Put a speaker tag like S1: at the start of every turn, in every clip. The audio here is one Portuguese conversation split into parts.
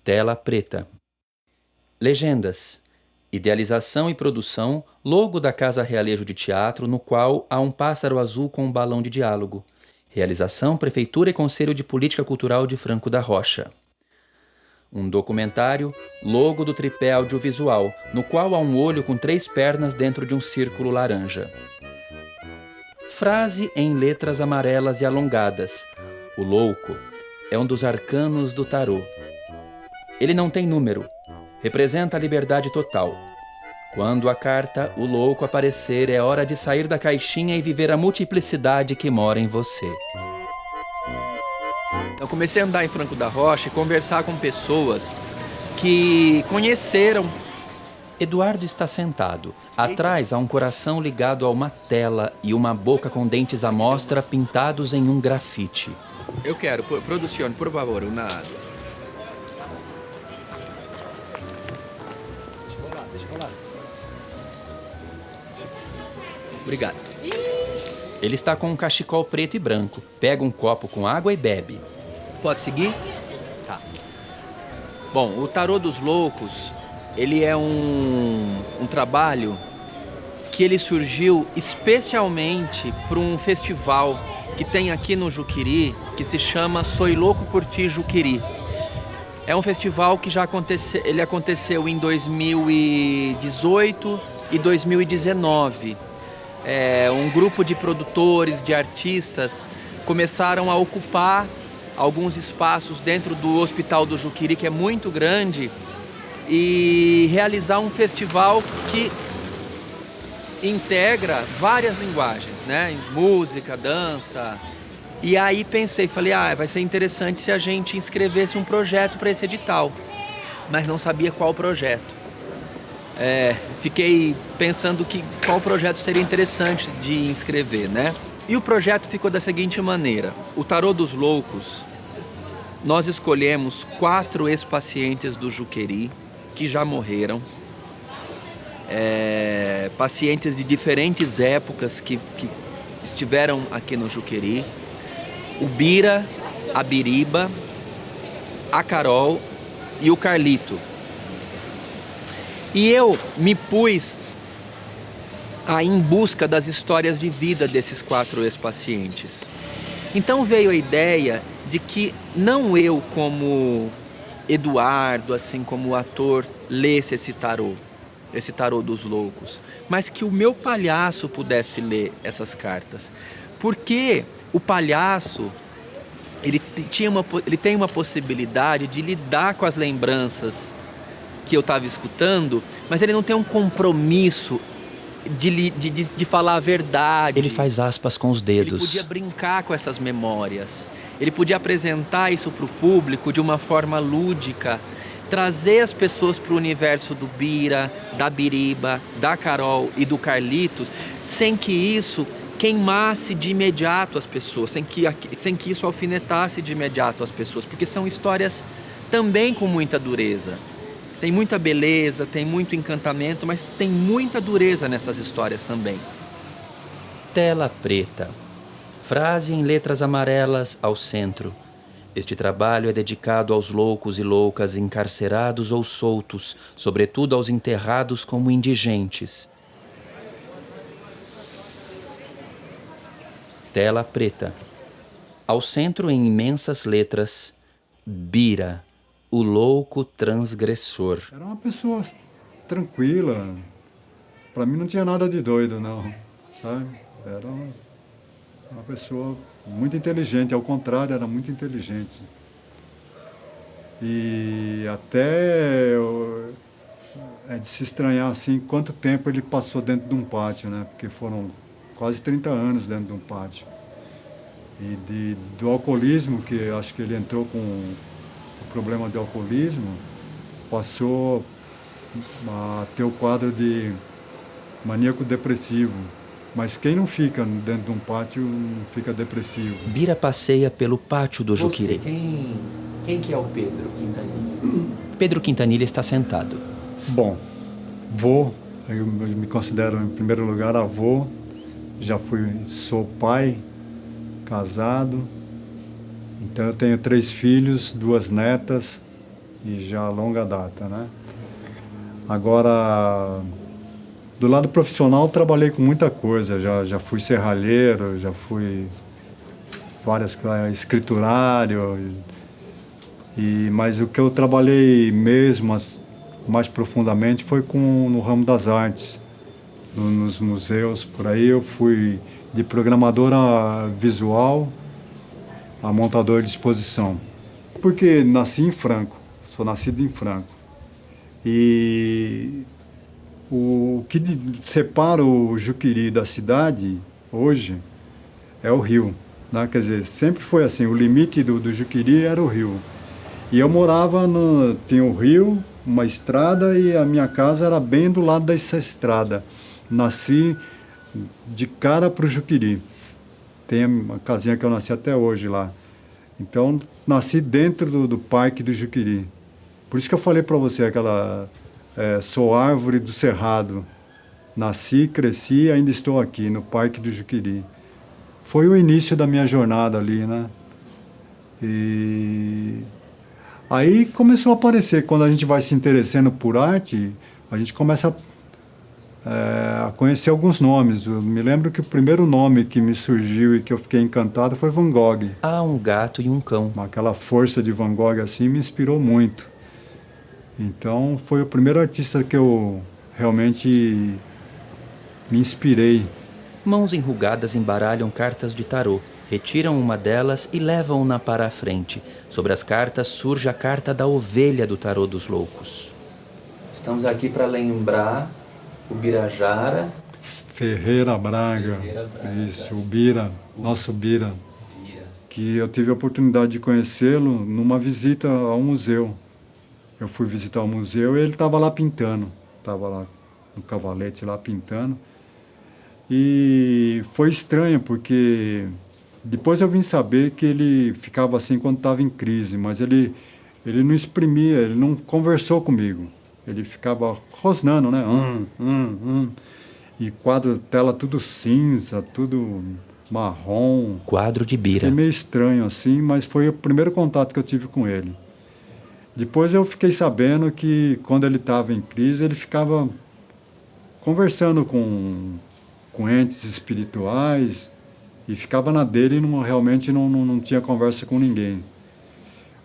S1: Tela preta. Legendas. Idealização e produção, logo da Casa Realejo de Teatro, no qual há um pássaro azul com um balão de diálogo. Realização, Prefeitura e Conselho de Política Cultural de Franco da Rocha. Um documentário, logo do tripé audiovisual, no qual há um olho com 3 pernas dentro de um círculo laranja. Frase em letras amarelas e alongadas. O louco é um dos arcanos do tarô. Ele não tem número. Representa a liberdade total. Quando a carta, o louco, aparecer, é hora de sair da caixinha e viver a multiplicidade que mora em você.
S2: Eu comecei a andar em Franco da Rocha e conversar com pessoas que conheceram.
S1: Eduardo está sentado. Atrás há um coração ligado a uma tela e uma boca com dentes à mostra pintados em um grafite.
S2: Eu quero, produzione, por favor, uma água. Deixa rolar. Obrigado.
S1: Ele está com um cachecol preto e branco. Pega um copo com água e bebe.
S2: Pode seguir? Tá. Bom, o Tarô dos Loucos, ele é um trabalho que ele surgiu especialmente para um festival que tem aqui no Juqueri, que se chama Soy Louco por Ti Juqueri. É um festival que já aconteceu em 2018 e 2019. Um grupo de produtores, de artistas, começaram a ocupar alguns espaços dentro do Hospital do Juqueri, que é muito grande, e realizar um festival que integra várias linguagens, né? Música, dança. E aí falei, vai ser interessante se a gente inscrevesse um projeto para esse edital, mas não sabia qual projeto. Fiquei pensando qual projeto seria interessante de inscrever, né? E o projeto ficou da seguinte maneira: o Tarô dos Loucos, nós escolhemos 4 ex-pacientes do Juqueri que já morreram, pacientes de diferentes épocas que estiveram aqui no Juqueri: o Bira, a Biriba, a Carol e o Carlito. E eu me pus em busca das histórias de vida desses 4 ex-pacientes. Então veio a ideia de que não eu, como Eduardo, assim como ator, lesse esse tarô dos loucos, mas que o meu palhaço pudesse ler essas cartas. Porque o palhaço, ele tem uma possibilidade de lidar com as lembranças que eu estava escutando, mas ele não tem um compromisso de falar a verdade.
S1: Ele faz aspas com os dedos.
S2: Ele podia brincar com essas memórias. Ele podia apresentar isso para o público de uma forma lúdica, trazer as pessoas para o universo do Bira, da Biriba, da Carol e do Carlitos, sem que isso queimasse de imediato as pessoas, sem que isso alfinetasse de imediato as pessoas, porque são histórias também com muita dureza. Tem muita beleza, tem muito encantamento, mas tem muita dureza nessas histórias também.
S1: Tela preta. Frase em letras amarelas ao centro. Este trabalho é dedicado aos loucos e loucas encarcerados ou soltos, sobretudo aos enterrados como indigentes. Tela preta. Ao centro, em imensas letras, Bira, o louco transgressor.
S3: Era uma pessoa tranquila. Pra mim não tinha nada de doido, não, sabe? Era uma pessoa muito inteligente, ao contrário, era muito inteligente. E até é de se estranhar assim quanto tempo ele passou dentro de um pátio, né? Porque foram quase 30 anos dentro de um pátio. E do alcoolismo, que acho que ele entrou com o problema de alcoolismo, passou a ter o quadro de maníaco depressivo. Mas quem não fica dentro de um pátio não fica depressivo.
S1: Bira passeia pelo pátio do Juqueri.
S2: Quem que é o Pedro Quintanilha?
S1: Pedro Quintanilha está sentado.
S3: Bom, eu me considero em primeiro lugar avô, sou pai, casado, então eu tenho 3 filhos, 2 netas e já a longa data, né? Agora, do lado profissional, trabalhei com muita coisa. Já fui serralheiro, já fui escriturário. Mas o que eu trabalhei mesmo, mais profundamente, foi no ramo das artes. Nos museus, por aí eu fui de programador a visual a montador de exposição. Porque nasci em Franco, sou nascido em Franco. E o que separa o Juqueri da cidade hoje é o rio, né? Quer dizer, sempre foi assim, o limite do Juqueri era o rio. E eu morava tinha o rio, uma estrada, e a minha casa era bem do lado dessa estrada. Nasci de cara para o Juqueri. Tem uma casinha que eu nasci até hoje lá. Então, nasci dentro do Parque do Juqueri. Por isso que eu falei para você, sou árvore do Cerrado. Nasci, cresci e ainda estou aqui, no Parque do Juqueri. Foi o início da minha jornada ali, né? E aí começou a aparecer, quando a gente vai se interessando por arte, a gente começa a conhecer alguns nomes. Eu me lembro que o primeiro nome que me surgiu e que eu fiquei encantado foi Van Gogh.
S1: Há um gato e um cão.
S3: Aquela força de Van Gogh assim me inspirou muito. Então foi o primeiro artista que eu realmente me inspirei.
S1: Mãos enrugadas embaralham cartas de tarô, retiram uma delas e levam-na para a frente. Sobre as cartas surge a carta da ovelha do tarô dos loucos. Estamos aqui para lembrar o Birajara.
S3: Ferreira Braga. Isso, o Bira, nosso Bira. Que eu tive a oportunidade de conhecê-lo numa visita ao museu. Eu fui visitar o museu e ele estava lá pintando. Estava lá no cavalete lá pintando. E foi estranho, porque depois eu vim saber que ele ficava assim quando estava em crise, mas ele não exprimia, ele não conversou comigo. Ele ficava rosnando, né? E quadro, tela tudo cinza, tudo marrom.
S1: Quadro de Bira.
S3: É meio estranho assim, mas foi o primeiro contato que eu tive com ele. Depois eu fiquei sabendo que quando ele estava em crise, ele ficava conversando com entes espirituais e ficava na dele e realmente não tinha conversa com ninguém.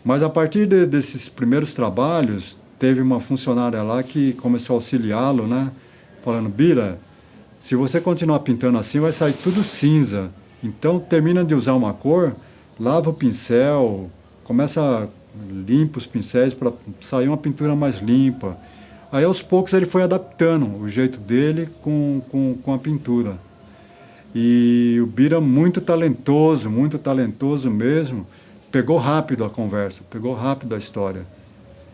S3: Mas a partir desses primeiros trabalhos, teve uma funcionária lá que começou a auxiliá-lo, né? Falando, Bira, se você continuar pintando assim, vai sair tudo cinza. Então, termina de usar uma cor, lava o pincel, limpa os pincéis para sair uma pintura mais limpa. Aí, aos poucos, ele foi adaptando o jeito dele com a pintura. E o Bira, muito talentoso mesmo, pegou rápido a conversa, pegou rápido a história.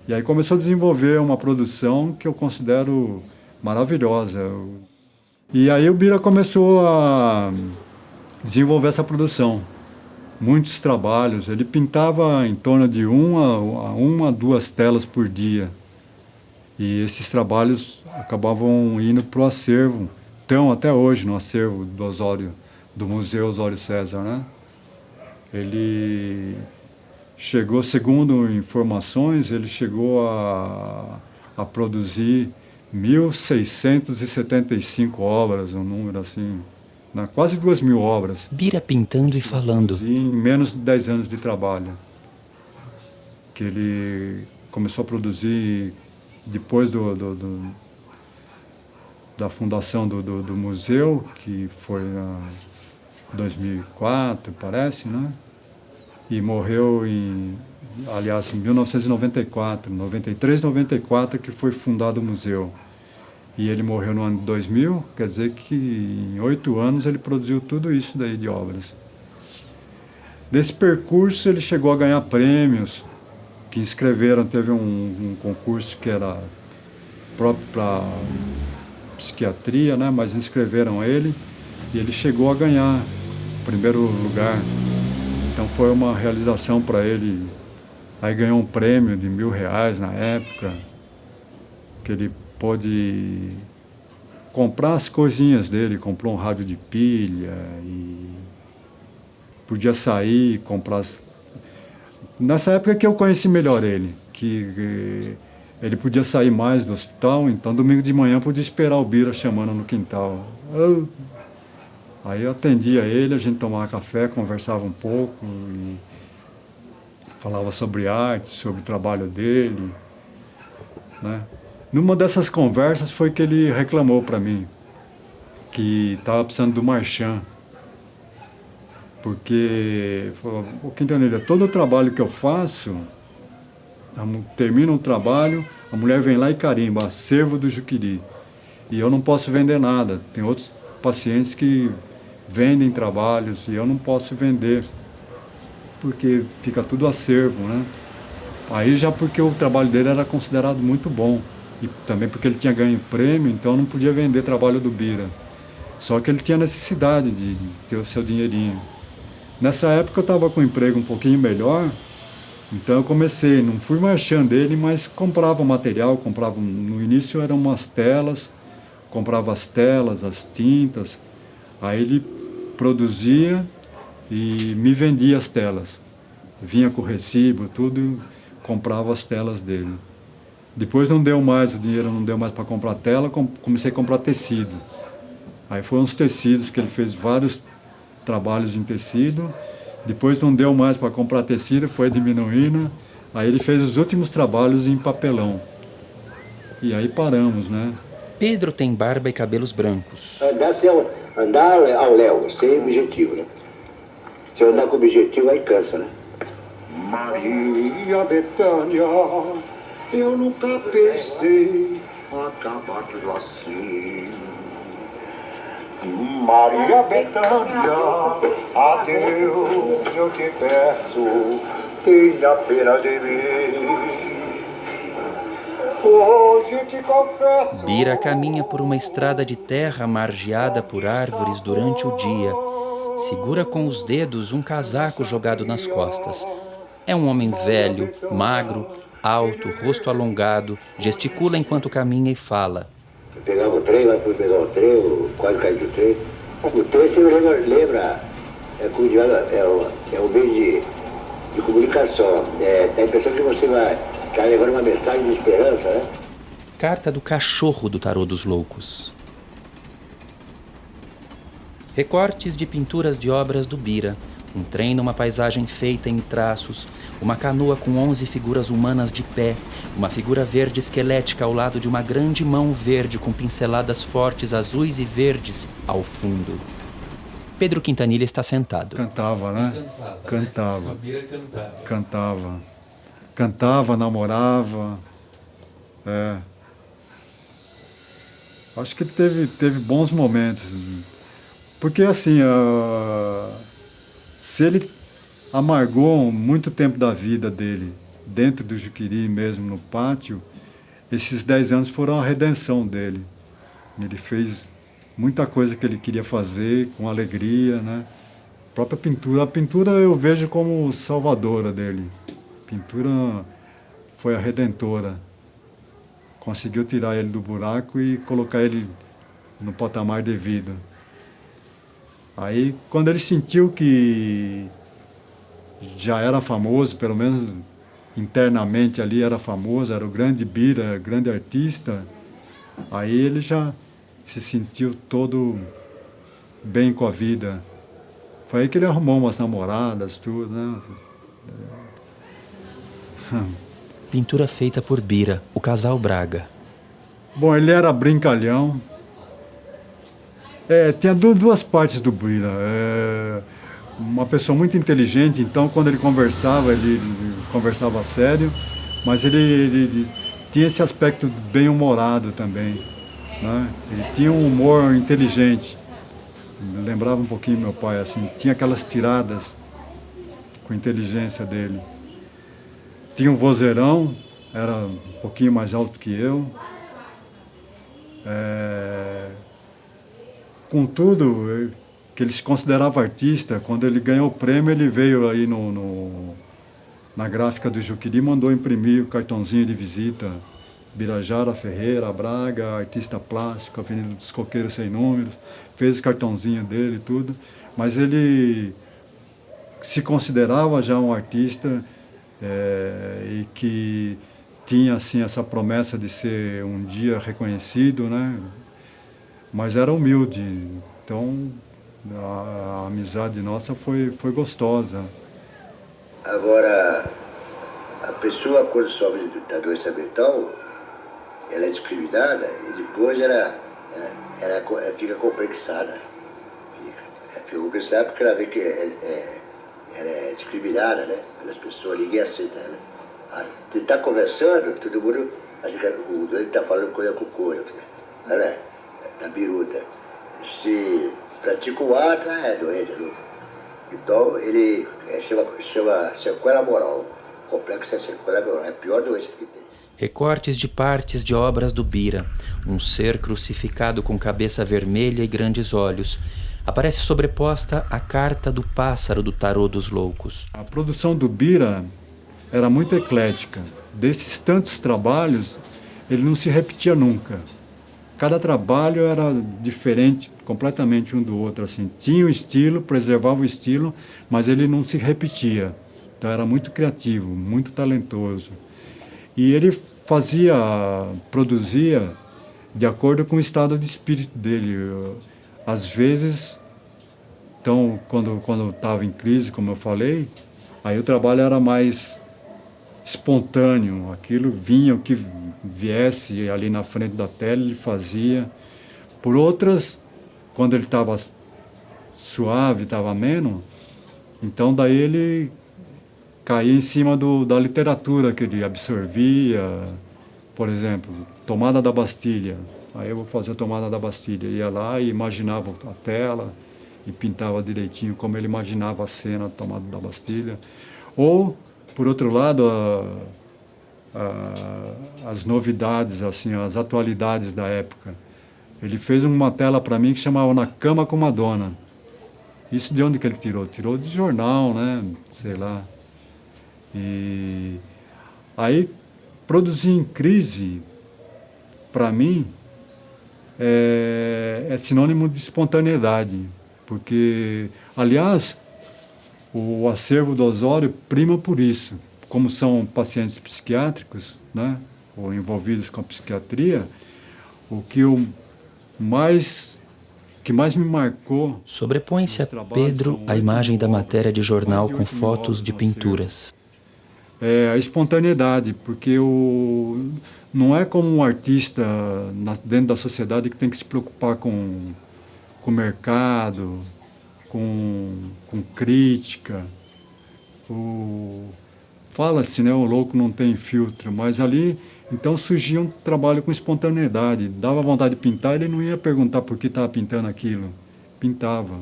S3: E aí começou a desenvolver uma produção que eu considero maravilhosa. E aí o Bira começou a desenvolver essa produção. Muitos trabalhos. Ele pintava em torno de uma a duas telas por dia. E esses trabalhos acabavam indo para o acervo. Estão até hoje no acervo do Museu Osório César, né? Ele chegou, segundo informações, ele chegou a produzir 1.675 obras, um número assim, né? Quase 2.000 obras.
S1: Bira pintando e falando.
S3: Em menos de 10 anos de trabalho. Que ele começou a produzir depois da fundação do museu, que foi em 2004, parece, né? E morreu em 1994, 93, 94, que foi fundado o museu. E ele morreu no ano de 2000, quer dizer que em 8 anos ele produziu tudo isso daí de obras. Nesse percurso ele chegou a ganhar prêmios, que inscreveram, teve um concurso que era próprio para psiquiatria, né? Mas inscreveram ele e ele chegou a ganhar o primeiro lugar. Então foi uma realização para ele. Aí ganhou um prêmio de R$1.000 na época, que ele pôde comprar as coisinhas dele, comprou um rádio de pilha e podia sair, comprar. Nessa época que eu conheci melhor ele. que ele podia sair mais do hospital, então domingo de manhã podia esperar o Bira chamando no quintal. Aí eu atendia ele, a gente tomava café, conversava um pouco, e falava sobre arte, sobre o trabalho dele, né? Numa dessas conversas foi que ele reclamou para mim que estava precisando do Marchand, porque falou: "Ô Quintanilha, todo o trabalho que eu faço, termina um trabalho, a mulher vem lá e carimba, acervo do Juqueri, e eu não posso vender nada. Tem outros pacientes que vendem trabalhos e eu não posso vender, porque fica tudo acervo, né?" Aí já porque o trabalho dele era considerado muito bom, e também porque ele tinha ganho prêmio, então não podia vender trabalho do Bira. Só que ele tinha necessidade de ter o seu dinheirinho. Nessa época eu estava com um emprego um pouquinho melhor, então eu comecei, não fui marchand dele, mas comprava material, no início eram umas telas, comprava as telas, as tintas, aí ele produzia e me vendia as telas. Vinha com o recibo, tudo, e comprava as telas dele. Depois não deu mais, o dinheiro não deu mais para comprar tela, comecei a comprar tecido. Aí foram os tecidos, que ele fez vários trabalhos em tecido. Depois não deu mais para comprar tecido, foi diminuindo. Aí ele fez os últimos trabalhos em papelão. E aí paramos, né?
S1: Pedro tem barba e cabelos brancos.
S4: Andar ao léu, sem objetivo, né? Se eu andar com objetivo, aí cansa, né? Maria Bethânia, eu nunca pensei acabar tudo assim. Maria Bethânia, adeus, eu te peço, tenha pena de mim. Hoje te confesso.
S1: Bira caminha por uma estrada de terra margeada por árvores durante o dia. Segura com os dedos um casaco jogado nas costas. É um homem velho, magro, alto, rosto alongado, gesticula enquanto caminha e fala.
S4: Eu pegava o trem, lá fui pegar o trem, quase caí do trem. O trem você lembra é um meio de comunicação. Dá a impressão que você vai levar uma mensagem de esperança, né?
S1: Carta do cachorro do Tarô dos Loucos. Recortes de pinturas de obras do Bira. Um trem numa paisagem feita em traços, uma canoa com 11 figuras humanas de pé, uma figura verde esquelética ao lado de uma grande mão verde com pinceladas fortes azuis e verdes ao fundo. Pedro Quintanilha está sentado.
S3: Cantava, né? Cantava.
S2: A Bira cantava.
S3: Cantava. Cantava, namorava. Acho que teve bons momentos. Porque assim, se ele amargou muito tempo da vida dele dentro do Juqueri mesmo, no pátio, esses 10 anos foram a redenção dele. Ele fez muita coisa que ele queria fazer com alegria, né? A própria pintura. A pintura eu vejo como salvadora dele. A pintura foi a redentora. Conseguiu tirar ele do buraco e colocar ele no patamar devido. Aí, quando ele sentiu que já era famoso, pelo menos internamente ali era famoso, era o grande Bira, grande artista, aí ele já se sentiu todo bem com a vida. Foi aí que ele arrumou umas namoradas, tudo, né?
S1: Pintura feita por Bira, o casal Braga.
S3: Bom, ele era brincalhão. Tinha duas partes do Bira. Uma pessoa muito inteligente, então quando ele conversava sério, mas ele tinha esse aspecto bem-humorado também, né? Ele tinha um humor inteligente. Lembrava um pouquinho meu pai, assim, tinha aquelas tiradas com a inteligência dele. Tinha um vozeirão, era um pouquinho mais alto que eu. Contudo, que ele se considerava artista, quando ele ganhou o prêmio, ele veio aí na gráfica do Juqueri, mandou imprimir o cartãozinho de visita. Birajara Ferreira, Braga, artista plástico, Avenida dos Coqueiros Sem Números, fez o cartãozinho dele e tudo, mas ele se considerava já um artista e que tinha assim essa promessa de ser um dia reconhecido, né? Mas era humilde, então a amizade nossa foi gostosa.
S4: Agora, a pessoa quando sofre da doença mental, ela é discriminada e depois ela fica complexada. Fica complexada porque ela vê que ela é discriminada, né? Pelas pessoas, ninguém aceita ela. Aí, você está conversando, todo mundo acha que o doente está falando coisa com coisa, né? Tá biruta. Se pratica o ato, é doente, é louco. Então ele chama sequela moral. Complexo é sequela moral, é a pior doença que tem.
S1: Recortes de partes de obras do Bira. Um ser crucificado com cabeça vermelha e grandes olhos. Aparece sobreposta a carta do pássaro do tarô dos loucos.
S3: A produção do Bira era muito eclética. Desses tantos trabalhos, ele não se repetia nunca. Cada trabalho era diferente completamente um do outro, assim. Tinha o estilo, preservava o estilo, mas ele não se repetia. Então era muito criativo, muito talentoso. E ele produzia de acordo com o estado de espírito dele. Às vezes, então, quando estava em crise, como eu falei, aí o trabalho era mais espontâneo, aquilo vinha, o que viesse ali na frente da tela, ele fazia. Por outras, quando ele estava suave, estava ameno, então daí ele caía em cima da literatura que ele absorvia. Por exemplo, Tomada da Bastilha. Aí eu vou fazer a Tomada da Bastilha. Ia lá e imaginava a tela e pintava direitinho como ele imaginava a cena da Tomada da Bastilha. Ou, por outro lado, as novidades, assim, as atualidades da época. Ele fez uma tela para mim que chamava Na Cama com Madonna. Isso de onde que ele tirou? Tirou de jornal, né? Sei lá. E aí, produzir em crise, para mim, é sinônimo de espontaneidade. Porque, aliás, o acervo do Osório prima por isso. Como são pacientes psiquiátricos, né, ou envolvidos com a psiquiatria, o que mais me marcou...
S1: Sobrepõe-se a Pedro a imagem da matéria de jornal com fotos de pinturas.
S3: É a espontaneidade, porque não é como um artista dentro da sociedade que tem que se preocupar com o mercado, com crítica. Fala-se, né, o louco não tem filtro, mas ali, então surgia um trabalho com espontaneidade. Dava vontade de pintar, ele não ia perguntar por que estava pintando aquilo. Pintava.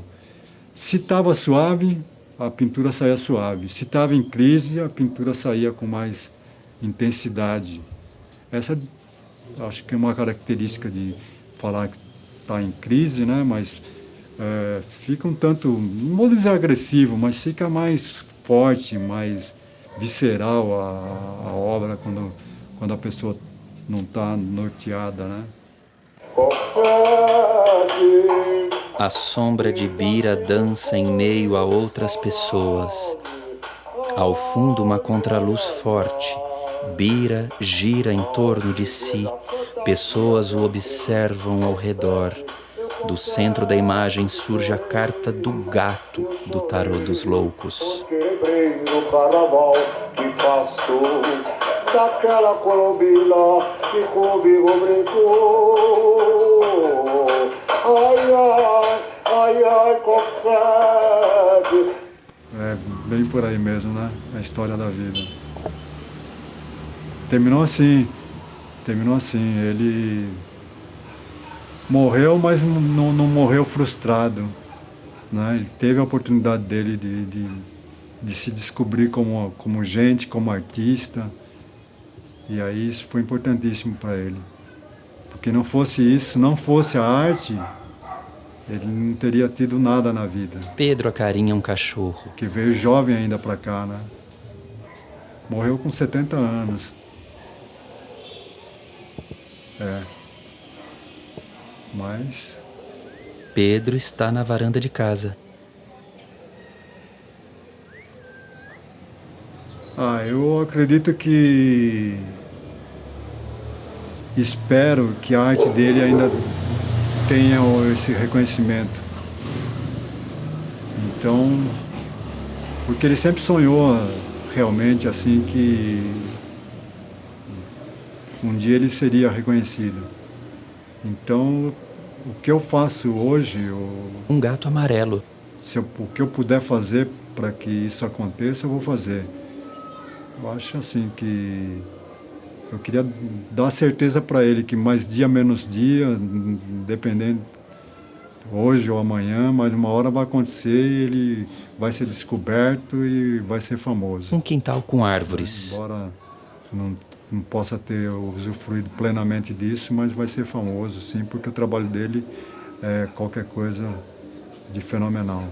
S3: Se estava suave, a pintura saía suave. Se estava em crise, a pintura saía com mais intensidade. Essa, acho que é uma característica de falar que está em crise, né? Mas fica um tanto, não vou dizer agressivo, mas fica mais forte, mais visceral a obra quando a pessoa não está norteada, né?
S1: A sombra de Bira dança em meio a outras pessoas. Ao fundo, uma contraluz forte. Bira gira em torno de si. Pessoas o observam ao redor. Do centro da imagem surge a carta do gato do tarô dos loucos.
S5: No carnaval que passou, daquela colombina que comigo brincou. Ai, ai, ai, ai, confete.
S3: É bem por aí mesmo, né? A história da vida. Terminou assim. Ele morreu, mas não morreu frustrado, né? Ele teve a oportunidade dele de se descobrir como gente, como artista. E aí isso foi importantíssimo para ele. Porque não fosse isso, não fosse a arte, ele não teria tido nada na vida.
S1: Pedro acarinha um cachorro.
S3: Que veio jovem ainda para cá, né? Morreu com 70 anos. Mas...
S1: Pedro está na varanda de casa.
S3: Eu acredito que... Espero que a arte dele ainda tenha esse reconhecimento. Então, porque ele sempre sonhou realmente assim que um dia ele seria reconhecido. Então, o que eu faço hoje,
S1: Um gato amarelo.
S3: o que eu puder fazer para que isso aconteça, eu vou fazer. Eu acho assim que eu queria dar certeza para ele que mais dia menos dia, dependendo hoje ou amanhã, mas uma hora vai acontecer e ele vai ser descoberto e vai ser famoso.
S1: Um quintal com árvores.
S3: Embora não possa ter usufruído plenamente disso, mas vai ser famoso, sim, porque o trabalho dele é qualquer coisa de fenomenal.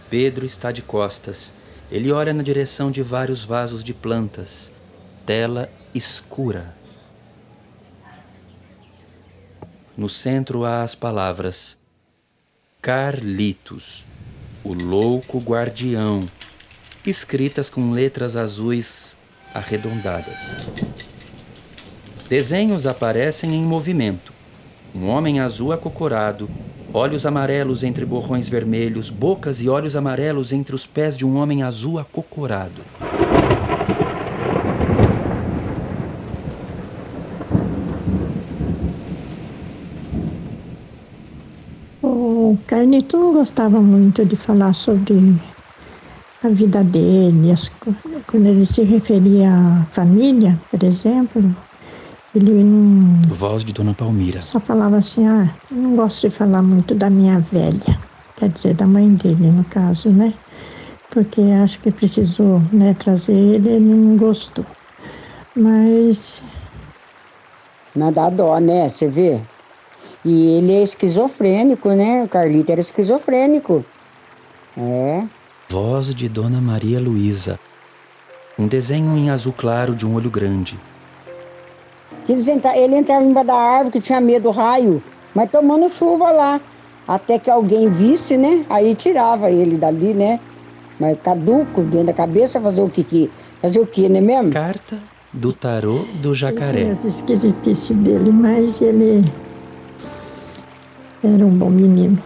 S1: Pedro está de costas. Ele olha na direção de vários vasos de plantas. Tela escura. No centro há as palavras: Carlitos, o louco guardião, escritas com letras azuis arredondadas. Desenhos aparecem em movimento. Um homem azul acocorado, olhos amarelos entre borrões vermelhos, bocas e olhos amarelos entre os pés de um homem azul acocorado.
S6: O Carlito não gostava muito de falar sobre a vida dele, quando ele se referia à família, por exemplo, ele não...
S1: Voz de Dona Palmira.
S6: Só falava assim, não gosto de falar muito da minha velha, quer dizer, da mãe dele, no caso, né? Porque acho que precisou, né, trazer ele não gostou. Mas...
S7: Não dá dó, né? Você vê? E ele é esquizofrênico, né? O Carlito era esquizofrênico.
S1: Voz de Dona Maria Luísa. Um desenho em azul claro de um olho grande.
S7: Ele entrava embaixo da árvore que tinha medo do raio, mas tomando chuva lá. Até que alguém visse, né? Aí tirava ele dali, né? Mas caduco dentro da cabeça, fazer o quê? Fazer o quê, né mesmo?
S1: Carta do tarô do jacaré.
S6: Tem essa esquisitice dele, mas ele era um bom menino.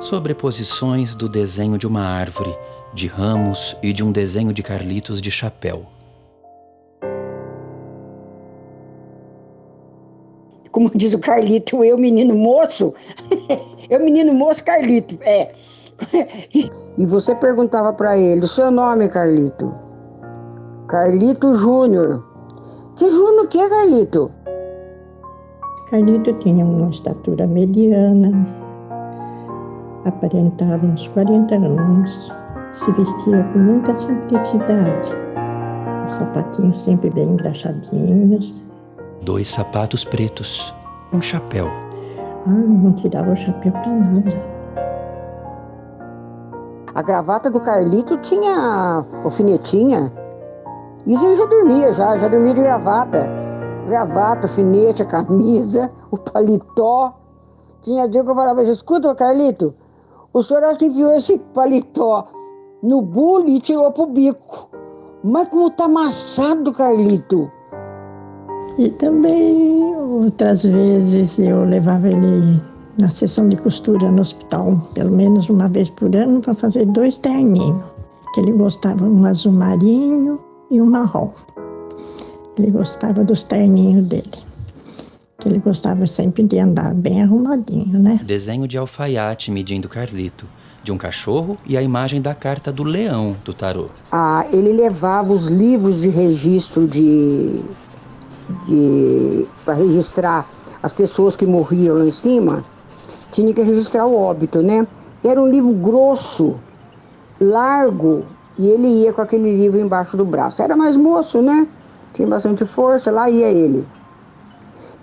S1: Sobreposições do desenho de uma árvore, de ramos e de um desenho de Carlitos de chapéu.
S7: Como diz o Carlito, eu menino moço, eu menino moço Carlito, E você perguntava para ele, o seu nome, Carlito? Carlito Júnior. Que Júnior o que, Carlito?
S6: Carlito tinha uma estatura mediana, aparentava uns 40 anos, se vestia com muita simplicidade, os sapatinhos sempre bem engraxadinhos.
S1: 2 sapatos pretos, um chapéu.
S6: Não tirava o chapéu para nada.
S7: A gravata do Carlito tinha alfinetinha. Isso ele já dormia de gravata. Gravata, alfinete, a camisa, o paletó. Tinha dia que eu falava assim, escuta, Carlito, o senhor acha que enfiou esse paletó no bule e tirou pro bico. Mas como tá amassado, Carlito.
S6: E também, outras vezes, eu levava ele na sessão de costura no hospital, pelo menos uma vez por ano, para fazer 2 terninhos. Que ele gostava, um azul marinho e um marrom. Ele gostava dos terninhos dele. Que ele gostava sempre de andar bem arrumadinho, né?
S1: Desenho de alfaiate medindo Carlito, de um cachorro e a imagem da carta do leão do tarô.
S7: Ele levava os livros de registro para registrar as pessoas que morriam lá em cima. Tinha que registrar o óbito, né? Era um livro grosso, largo, e ele ia com aquele livro embaixo do braço. Era mais moço, né? Tinha bastante força, lá ia ele.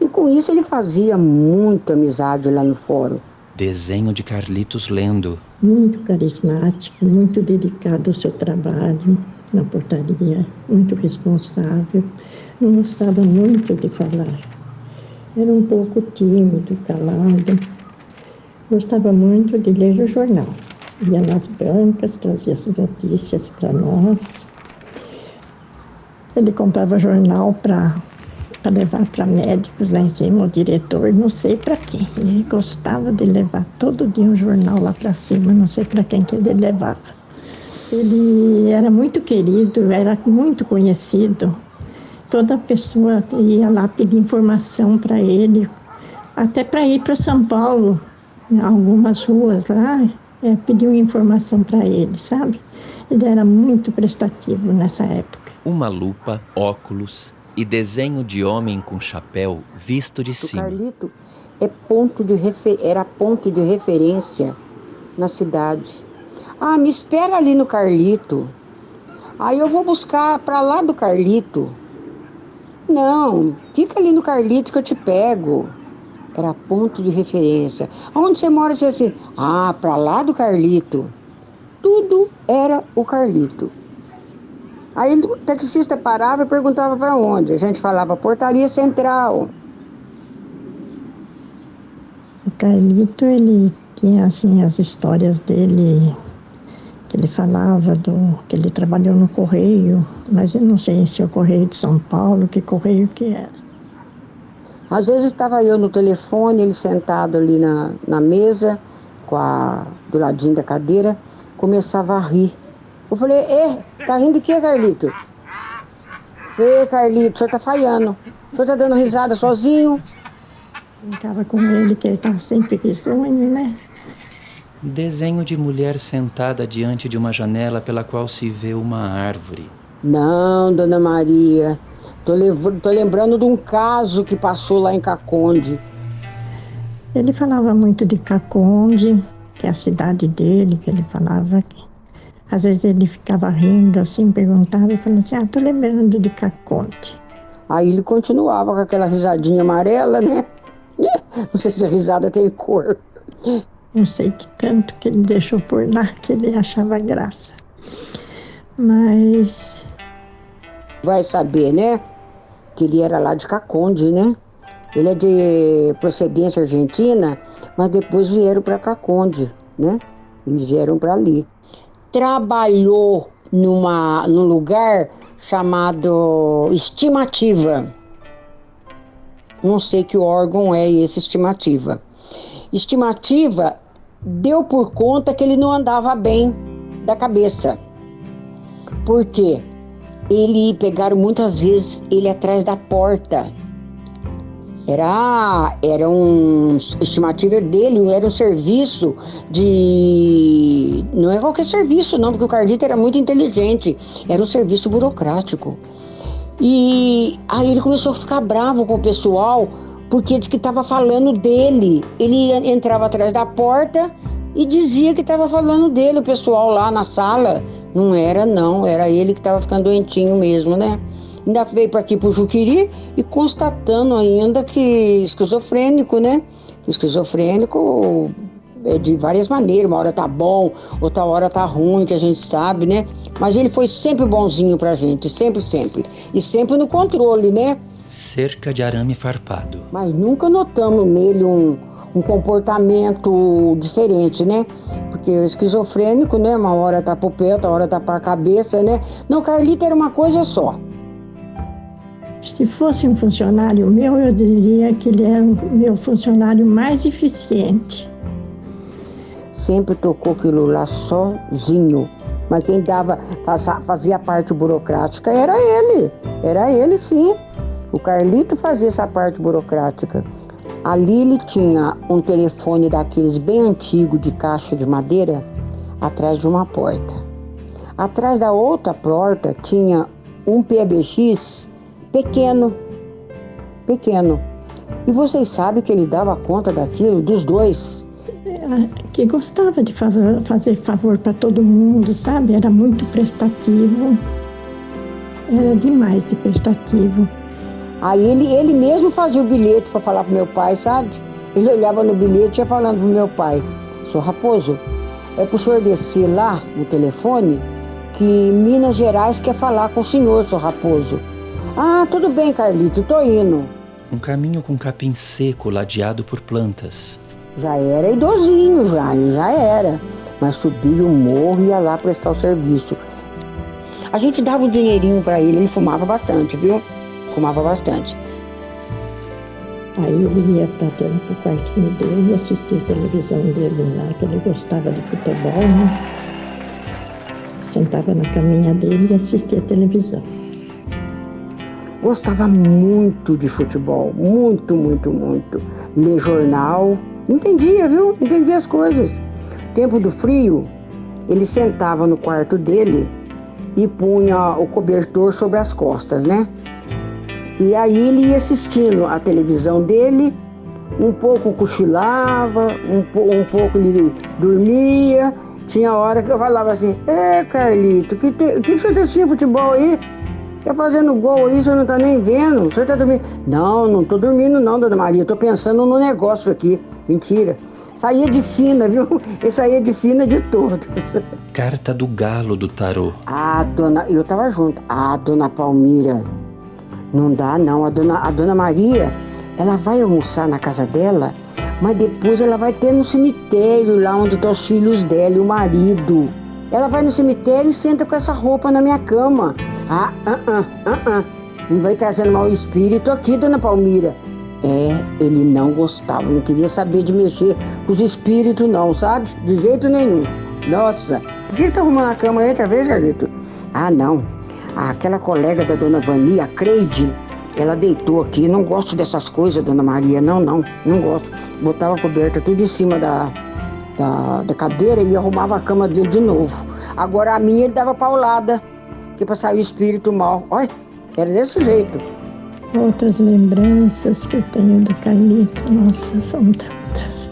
S7: E com isso ele fazia muita amizade lá no fórum.
S1: Desenho de Carlitos lendo.
S6: Muito carismático, muito dedicado ao seu trabalho na portaria, muito responsável. Não gostava muito de falar. Era um pouco tímido, calado. Gostava muito de ler o jornal. Ia nas bancas, trazia as notícias para nós. Ele comprava jornal para levar para médicos lá em cima, o diretor, não sei para quem. Ele gostava de levar todo dia um jornal lá para cima, não sei para quem que ele levava. Ele era muito querido, era muito conhecido. Toda pessoa ia lá pedir informação para ele, até para ir para São Paulo, em algumas ruas lá, pediam informação para ele, sabe? Ele era muito prestativo nessa época.
S1: Uma lupa, óculos e desenho de homem com chapéu visto de
S7: O
S1: cima.
S7: Carlito era ponto de referência na cidade. Ah, me espera ali no Carlito. Aí eu vou buscar para lá do Carlito. Não, fica ali no Carlito que eu te pego. Era ponto de referência. Onde você mora? Você assim, para lá do Carlito. Tudo era o Carlito. Aí o taxista parava e perguntava para onde. A gente falava, Portaria Central.
S6: O Carlito, ele tinha assim as histórias dele, que ele falava que ele trabalhou no Correio, mas eu não sei se é o Correio de São Paulo, que Correio que era.
S7: Às vezes estava eu no telefone, ele sentado ali na mesa, do ladinho da cadeira, começava a rir. Eu falei, tá rindo de quê, Carlito? Carlito, o senhor tá falhando. O senhor tá dando risada sozinho?
S6: Brincava com ele, que ele tá sempre risonho, né?
S1: Desenho de mulher sentada diante de uma janela pela qual se vê uma árvore.
S7: Não, dona Maria. Tô lembrando de um caso que passou lá em Caconde.
S6: Ele falava muito de Caconde, que é a cidade dele, que ele falava que... Às vezes ele ficava rindo assim, perguntava e falava assim, tô lembrando de Caconde.
S7: Aí ele continuava com aquela risadinha amarela, né? Não sei se a risada tem cor.
S6: Não sei que tanto que ele deixou por lá, que ele achava graça. Mas...
S7: Vai saber, né? Que ele era lá de Caconde, né? Ele é de procedência argentina, mas depois vieram para Caconde, né? Eles vieram para ali. Trabalhou num lugar chamado Estimativa. Não sei que órgão é esse Estimativa. Estimativa deu por conta que ele não andava bem da cabeça. Por quê? Pegaram muitas vezes ele atrás da porta. Era um estimativa dele, era um serviço de... Não é qualquer serviço não, porque o Carlito era muito inteligente. Era um serviço burocrático. E aí ele começou a ficar bravo com o pessoal, porque disse que estava falando dele. Ele entrava atrás da porta e dizia que estava falando dele, o pessoal lá na sala. Não era não, era ele que estava ficando doentinho mesmo, né? Ainda veio para aqui pro Juqueri e constatando ainda que esquizofrênico, né? Esquizofrênico é de várias maneiras, uma hora tá bom, outra hora tá ruim, que a gente sabe, né? Mas ele foi sempre bonzinho pra gente, sempre. E sempre no controle, né?
S1: Cerca de arame farpado.
S7: Mas nunca notamos nele um comportamento diferente, né? Porque o esquizofrênico, né? Uma hora tá pro pé, outra hora tá pra cabeça, né? Não, Carlito era uma coisa só.
S6: Se fosse um funcionário meu, eu diria que ele era o meu funcionário mais eficiente.
S7: Sempre tocou aquilo lá sozinho. Mas quem fazia a parte burocrática era ele. Era ele, sim. O Carlito fazia essa parte burocrática. Ali ele tinha um telefone daqueles bem antigo de caixa de madeira atrás de uma porta. Atrás da outra porta tinha um PBX pequeno. E vocês sabem que ele dava conta daquilo, dos dois.
S6: Que gostava de fazer favor para todo mundo, sabe? Era muito prestativo. Era demais de prestativo.
S7: Aí ele mesmo fazia o bilhete para falar pro meu pai, sabe? Ele olhava no bilhete e ia falando pro meu pai, Sr. Raposo, é pro senhor descer lá no telefone que Minas Gerais quer falar com o senhor, Sr. Raposo. Ah, tudo bem, Carlito, tô indo.
S1: Um caminho com capim seco ladeado por plantas.
S7: Já era idosinho, ele já era. Mas subia o morro e ia lá prestar o serviço. A gente dava um dinheirinho para ele fumava bastante, viu? Fumava bastante.
S6: Aí ele ia pro quartinho dele e assistia a televisão dele lá, que ele gostava de futebol, né? Sentava na caminha dele e assistia a televisão.
S7: Gostava muito de futebol, muito, muito, muito. Ler jornal, entendia, viu? Entendia as coisas. Tempo do frio, ele sentava no quarto dele e punha o cobertor sobre as costas, né? E aí ele ia assistindo a televisão dele, um pouco cochilava, um pouco ele dormia. Tinha hora que eu falava assim, Carlito, que o senhor tá assistindo futebol aí? Tá fazendo gol aí, o senhor não tá nem vendo? O senhor tá dormindo? Não tô dormindo não, dona Maria, tô pensando no negócio aqui. Mentira. Saía de fina, viu? Eu saía de fina de todos.
S1: Carta do galo do tarô.
S7: Eu tava junto. Dona Palmira, não dá não. A dona Maria, ela vai almoçar na casa dela, mas depois ela vai ter no cemitério, lá onde estão os filhos dela e o marido. Ela vai no cemitério e senta com essa roupa na minha cama. Não vai trazendo mau espírito aqui, dona Palmira. Ele não gostava, não queria saber de mexer com os espíritos não, sabe? De jeito nenhum. Nossa, por que tá arrumando a cama aí outra vez, Carlito? Não. Aquela colega da dona Vani, a Creide, ela deitou aqui. Não gosto dessas coisas, dona Maria. Não gosto. Botava a coberta tudo em cima da cadeira e arrumava a cama dele de novo. Agora a minha ele dava paulada, que pra sair o espírito mal. Olha, era desse jeito.
S6: Outras lembranças que eu tenho do Carlito, nossa, são tantas.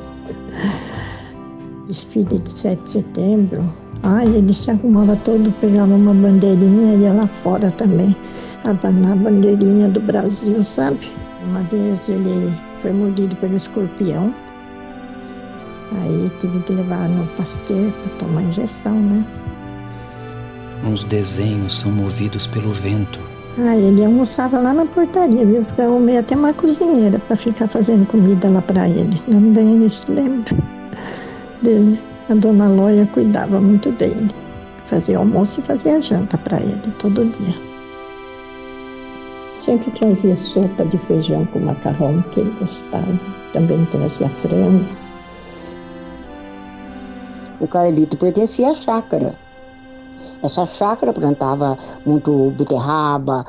S6: Desfile de 7 de setembro. Ele se arrumava todo, pegava uma bandeirinha e ia lá fora também, abanar a bandeirinha do Brasil, sabe? Uma vez ele foi mordido pelo escorpião. Aí tive que levar no Pasteur para tomar injeção, né?
S1: Uns desenhos são movidos pelo vento.
S6: Ele almoçava lá na portaria, viu? Eu arrumei até uma cozinheira para ficar fazendo comida lá para ele. Também isso lembro dele. A dona Lóia cuidava muito dele. Fazia almoço e fazia janta para ele todo dia. Sempre trazia sopa de feijão com macarrão, que ele gostava. Também trazia frango.
S7: O Carlito pertencia à chácara. Essa chácara plantava muito beterraba,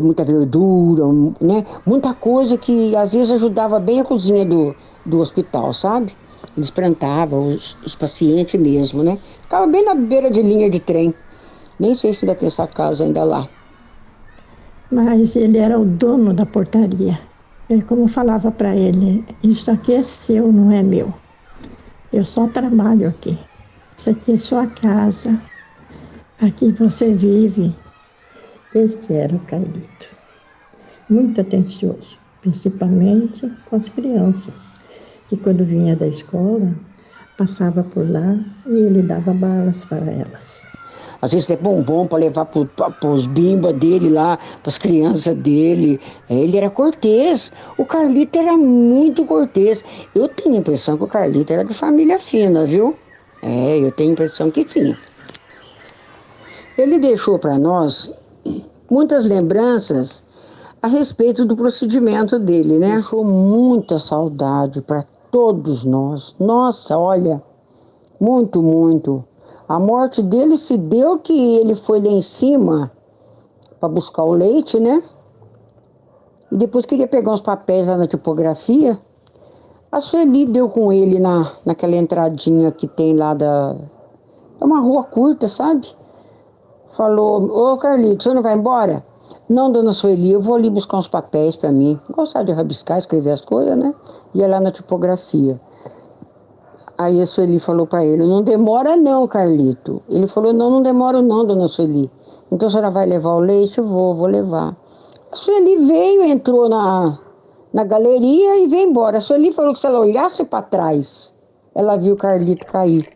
S7: muita verdura, né? Muita coisa que às vezes ajudava bem a cozinha do hospital, sabe? Eles plantavam, os pacientes mesmo, né? Ficava bem na beira de linha de trem. Nem sei se ainda tem essa casa ainda lá.
S6: Mas ele era o dono da portaria. Como eu falava para ele, isso aqui é seu, não é meu. Eu só trabalho aqui. Isso aqui é sua casa. Aqui você vive. Este era o Carlito. Muito atencioso, principalmente com as crianças. E quando vinha da escola, passava por lá e ele dava balas para elas.
S7: Às vezes é bombom para levar para os bimba dele lá, para as crianças dele. Ele era cortês. O Carlito era muito cortês. Eu tenho a impressão que o Carlito era de família fina, viu? Eu tenho a impressão que sim. Ele deixou para nós muitas lembranças a respeito do procedimento dele, né? Deixou muita saudade para todos nós. Nossa, olha, muito, muito. A morte dele se deu que ele foi lá em cima para buscar o leite, né? E depois queria pegar uns papéis lá na tipografia. A Sueli deu com ele naquela entradinha que tem lá é uma rua curta, sabe? Falou, ô Carlito, o senhor não vai embora? Não, dona Sueli, eu vou ali buscar uns papéis para mim. Gostava de rabiscar, escrever as coisas, né? Ia lá na tipografia. Aí a Sueli falou para ele, não demora não, Carlito. Ele falou, não demora não, dona Sueli. Então a senhora vai levar o leite? Eu vou levar. A Sueli veio, entrou na galeria e veio embora. A Sueli falou que se ela olhasse para trás, ela viu o Carlito cair.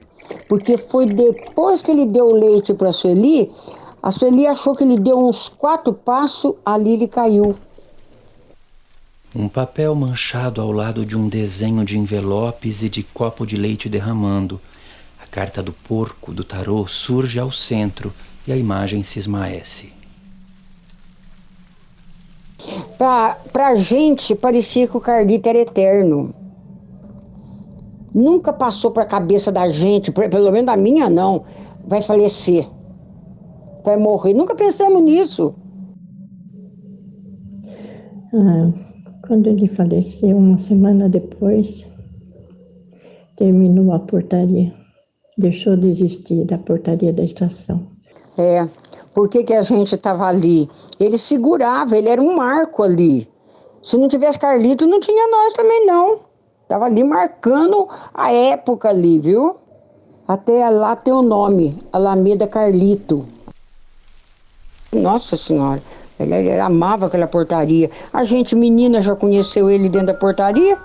S7: Porque foi depois que ele deu o leite para a Sueli achou que ele deu uns 4 passos, ali ele caiu.
S1: Um papel manchado ao lado de um desenho de envelopes e de copo de leite derramando. A carta do porco do tarô surge ao centro e a imagem se esmaece.
S7: Pra gente, parecia que o Carlito era eterno. Nunca passou pra cabeça da gente, pelo menos da minha não, vai falecer, vai morrer. Nunca pensamos nisso.
S6: Quando ele faleceu, uma semana depois, terminou a portaria. Deixou de existir a portaria da estação.
S7: Por que a gente estava ali? Ele segurava, ele era um marco ali. Se não tivesse Carlito, não tinha nós também não. Estava ali marcando a época ali, viu? Até lá tem o nome, Alameda Carlito. Nossa Senhora, ele amava aquela portaria. A gente, menina, já conheceu ele dentro da portaria,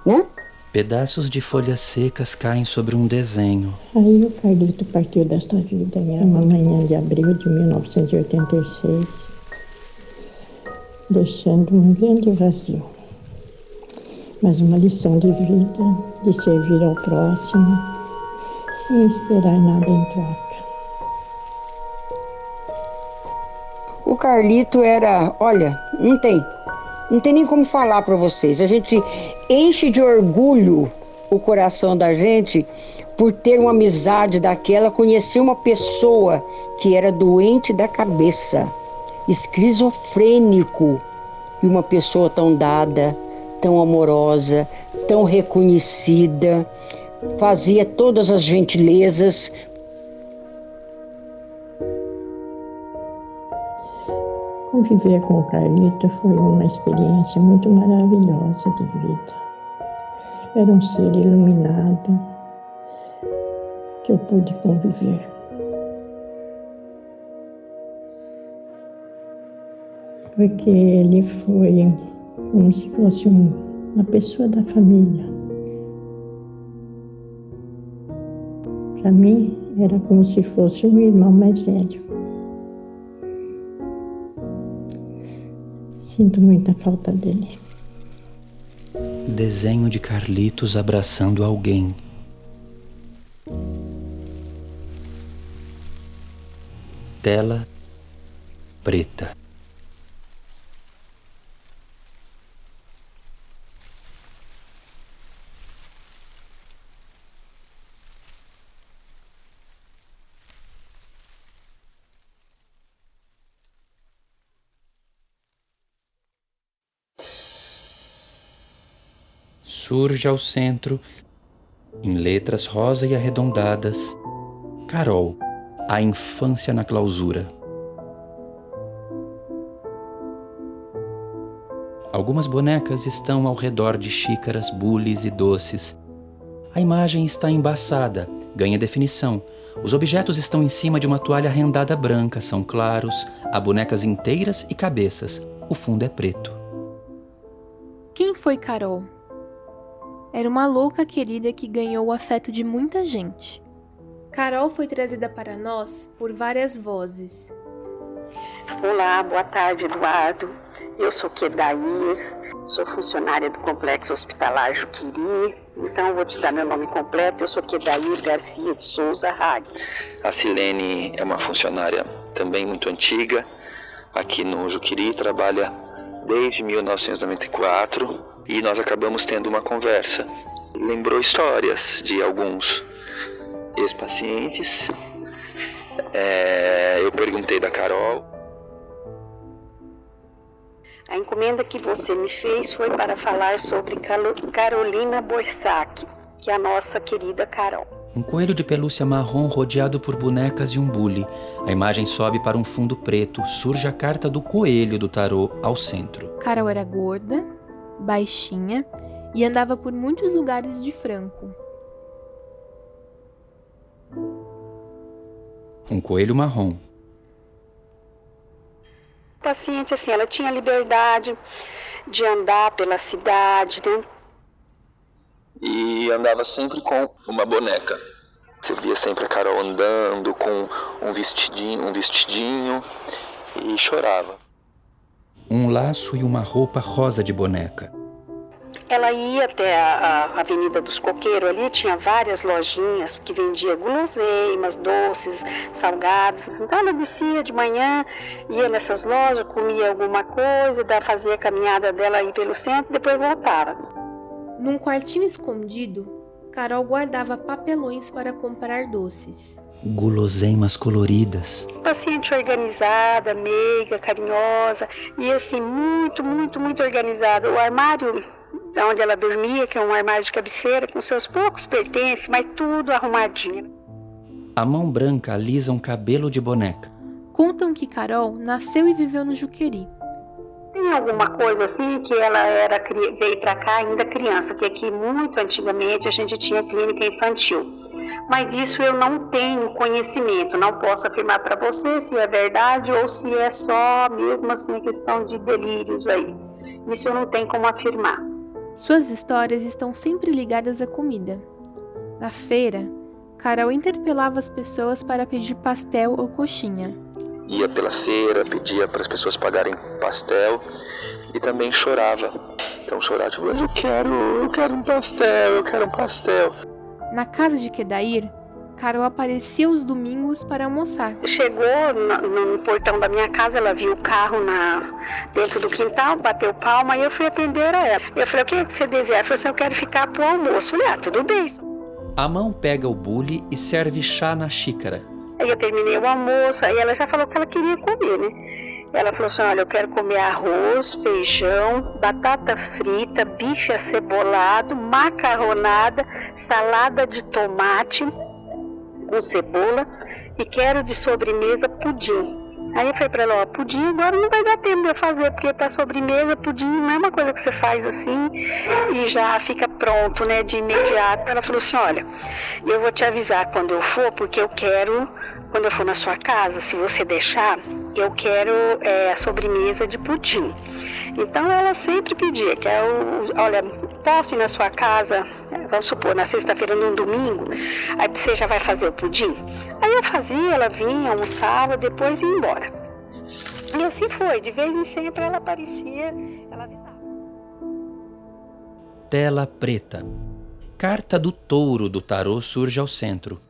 S7: né?
S1: Pedaços de folhas secas caem sobre um desenho.
S6: Aí o Carlito partiu desta vida, uma manhã de abril de 1986, deixando um grande vazio. Mas uma lição de vida, de servir ao próximo, sem esperar nada em troca.
S7: O Carlito era, olha, não tem nem como falar para vocês. A gente enche de orgulho o coração da gente por ter uma amizade daquela, conhecer uma pessoa que era doente da cabeça, esquizofrênico, e uma pessoa tão dada, tão amorosa, tão reconhecida, fazia todas as gentilezas.
S6: Conviver com o Carlito foi uma experiência muito maravilhosa de vida. Era um ser iluminado que eu pude conviver. Porque ele foi como se fosse uma pessoa da família. Para mim, era como se fosse um irmão mais velho. Sinto muita falta dele.
S1: Desenho de Carlitos abraçando alguém. Tela preta. Surge ao centro, em letras rosa e arredondadas, Carol, a infância na clausura. Algumas bonecas estão ao redor de xícaras, bules e doces. A imagem está embaçada, ganha definição. Os objetos estão em cima de uma toalha rendada branca, são claros, há bonecas inteiras e cabeças. O fundo é preto.
S8: Quem foi Carol? Era uma louca querida que ganhou o afeto de muita gente. Carol foi trazida para nós por várias vozes.
S9: Olá, boa tarde, Eduardo. Eu sou Kedair, sou funcionária do Complexo Hospitalar Juqueri. Então, vou te dar meu nome completo. Eu sou Kedair Garcia de Souza Hag.
S10: A Silene é uma funcionária também muito antiga, aqui no Juqueri, trabalha desde 1994 e nós acabamos tendo uma conversa. Lembrou histórias de alguns ex-pacientes. Eu perguntei da Carol.
S9: A encomenda que você me fez foi para falar sobre Carolina Boissac, que é a nossa querida Carol.
S1: Um coelho de pelúcia marrom rodeado por bonecas e um bule. A imagem sobe para um fundo preto. Surge a carta do coelho do tarô ao centro.
S8: Carol era gorda, baixinha e andava por muitos lugares de Franco.
S1: Um coelho marrom.
S9: Paciente, assim, ela tinha liberdade de andar pela cidade, né?
S10: E andava sempre com uma boneca. Você via sempre a Carol andando com um vestidinho e chorava.
S1: Um laço e uma roupa rosa de boneca.
S9: Ela ia até a Avenida dos Coqueiros, ali tinha várias lojinhas que vendiam guloseimas, doces, salgados. Então ela descia de manhã, ia nessas lojas, comia alguma coisa, fazia a caminhada dela aí pelo centro e depois voltava.
S8: Num quartinho escondido, Carol guardava papelões para comprar doces.
S1: Guloseimas coloridas.
S9: Paciente organizada, meiga, carinhosa e assim, muito, muito, muito organizada. O armário onde ela dormia, que é um armário de cabeceira, com seus poucos pertences, mas tudo arrumadinho.
S1: A mão branca alisa um cabelo de boneca.
S8: Contam que Carol nasceu e viveu no Juqueri.
S9: Tem alguma coisa assim que ela veio para cá ainda criança, que aqui muito antigamente a gente tinha clínica infantil. Mas disso eu não tenho conhecimento, não posso afirmar para você se é verdade ou se é só mesmo assim a questão de delírios aí. Isso eu não tenho como afirmar.
S8: Suas histórias estão sempre ligadas à comida. Na feira, Carol interpelava as pessoas para pedir pastel ou coxinha.
S10: Ia pela feira, pedia para as pessoas pagarem pastel e também chorava. Então chorava, tipo, eu quero um pastel.
S8: Na casa de Kedair, Carol aparecia aos domingos para almoçar.
S9: Chegou no portão da minha casa, ela viu o carro dentro do quintal, bateu palma e eu fui atender a ela. Eu falei, o que você deseja? Ela falou assim, eu quero ficar pro almoço. Eu falei, tudo bem.
S1: A mão pega o bule e serve chá na xícara.
S9: Aí eu terminei o almoço, aí ela já falou que ela queria comer, né? Ela falou assim, olha, eu quero comer arroz, feijão, batata frita, bife acebolado, macarronada, salada de tomate com cebola e quero de sobremesa pudim. Aí eu falei pra ela, pudim agora não vai dar tempo de eu fazer, porque pra sobremesa, pudim não é uma coisa que você faz assim e já fica pronto, né, de imediato. Ela falou assim, olha, eu vou te avisar quando eu for, porque eu quero, quando eu for na sua casa, se você deixar, eu quero a sobremesa de pudim. Então ela sempre pedia, que olha, posso ir na sua casa, vamos supor, na sexta-feira, num domingo, aí você já vai fazer o pudim? Aí eu fazia, ela vinha, almoçava, depois ia embora. E assim foi, de vez em sempre ela aparecia, ela avisava.
S1: Tela preta. Carta do touro do tarô surge ao centro.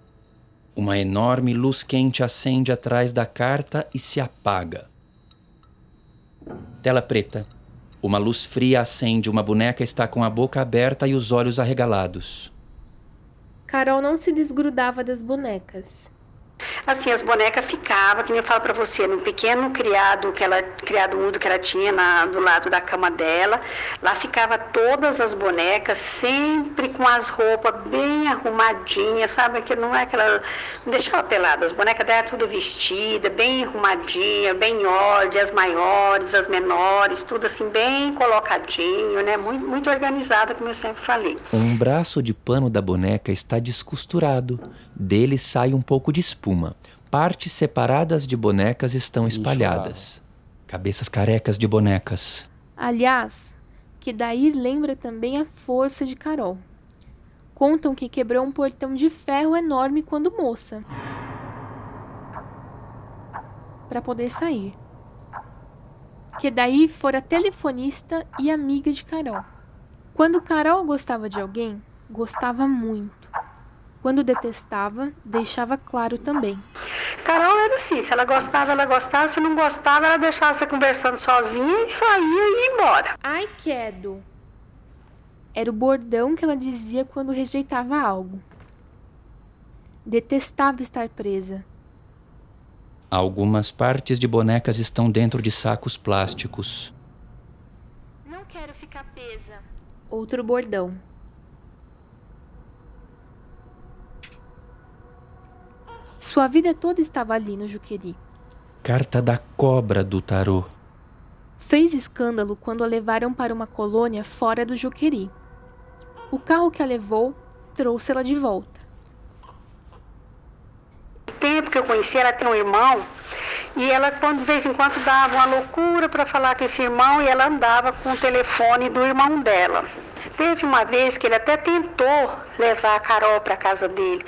S1: Uma enorme luz quente acende atrás da carta e se apaga. Tela preta. Uma luz fria acende, uma boneca está com a boca aberta e os olhos arregalados.
S8: Carol não se desgrudava das bonecas.
S9: Assim, as bonecas ficavam, que nem eu falo pra você, no pequeno criado mudo que ela tinha do lado da cama dela, lá ficava todas as bonecas, sempre com as roupas bem arrumadinhas, sabe, que não é aquela, não deixava pelada, as bonecas dela tudo vestida, bem arrumadinha, bem ordem, as maiores, as menores, tudo assim, bem colocadinho, né, muito, muito organizada, como eu sempre falei.
S1: Um braço de pano da boneca está descosturado, dele sai um pouco de espuma. Partes separadas de bonecas estão espalhadas. Cabeças carecas de bonecas.
S8: Aliás, Kedair lembra também a força de Carol. Contam que quebrou um portão de ferro enorme quando moça, para poder sair. Kedair fora telefonista e amiga de Carol. Quando Carol gostava de alguém, gostava muito. Quando detestava, deixava claro também.
S9: Carol era assim, se ela gostava, se não gostava, ela deixava você conversando sozinha e saía e ia embora.
S8: Ai, quedo. Era o bordão que ela dizia quando rejeitava algo. Detestava estar presa.
S1: Algumas partes de bonecas estão dentro de sacos plásticos.
S8: Não quero ficar presa. Outro bordão. Sua vida toda estava ali no Juqueri.
S1: Carta da cobra do tarô.
S8: Fez escândalo quando a levaram para uma colônia fora do Juqueri. O carro que a levou trouxe-la de volta.
S9: No tempo que eu conheci, ela tem um irmão e ela, de vez em quando, dava uma loucura para falar com esse irmão e ela andava com o telefone do irmão dela. Teve uma vez que ele até tentou levar a Carol para casa dele,